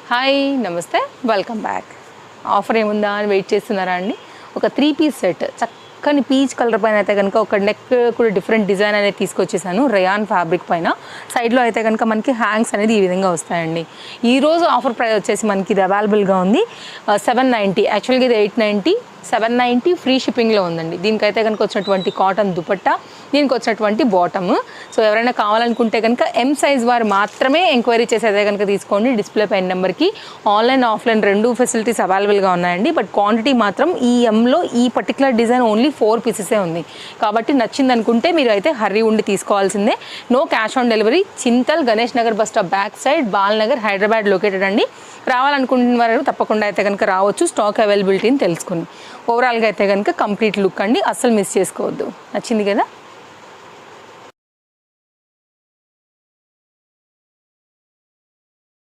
Hi నమస్తే welcome back. Offer ఏముందా అని వెయిట్ చేస్తున్నారా అండి? ఒక 3 పీస్ సెట్ చక్కని పీచ్ కలర్ పైన అయితే కనుక ఒక నెక్ కూడా డిఫరెంట్ డిజైన్ అనేది తీసుకొచ్చేసాను. రయాన్ ఫ్యాబ్రిక్ పైన సైడ్లో అయితే కనుక మనకి హ్యాంగ్స్ అనేది ఈ విధంగా వస్తాయండి. ఈరోజు ఆఫర్ ప్రైస్ వచ్చేసి మనకి ఇది అవైలబుల్గా ఉంది 790. యాక్చువల్గా ఇది 890, 790 ఫ్రీ షిప్పింగ్లో ఉందండి. దీనికైతే కనుక వచ్చినటువంటి కాటన్ దుపట్టా, దీనికి వచ్చినటువంటి బాటమ్. సో ఎవరైనా కావాలనుకుంటే కనుక ఎం సైజ్ వారు మాత్రమే ఎంక్వైరీ చేసేదే కనుక తీసుకోండి. డిస్ప్లే పైన నెంబర్కి ఆన్లైన్ ఆఫ్లైన్ రెండు ఫెసిలిటీస్ అవైలబుల్గా ఉన్నాయండి. బట్ క్వాంటిటీ మాత్రం ఈ ఎంలో ఈ పర్టికులర్ డిజైన్ ఓన్లీ 4 పీసెసే ఉంది. కాబట్టి నచ్చింది అనుకుంటే మీరు అయితే హర్రీ ఉండి తీసుకోవాల్సిందే. No cash on delivery. Chintal Ganesh Nagar bus stop back side, Balnagar, Hyderabad located అండి. రావాలనుకుంటున్న వారు తప్పకుండా అయితే కనుక రావచ్చు. స్టాక్ అవైలబిలిటీని తెలుసుకుని ఓవరాల్గా అయితే కనుక కంప్లీట్ లుక్ అండి, అస్సలు మిస్ చేసుకోవద్దు. నచ్చింది కదా?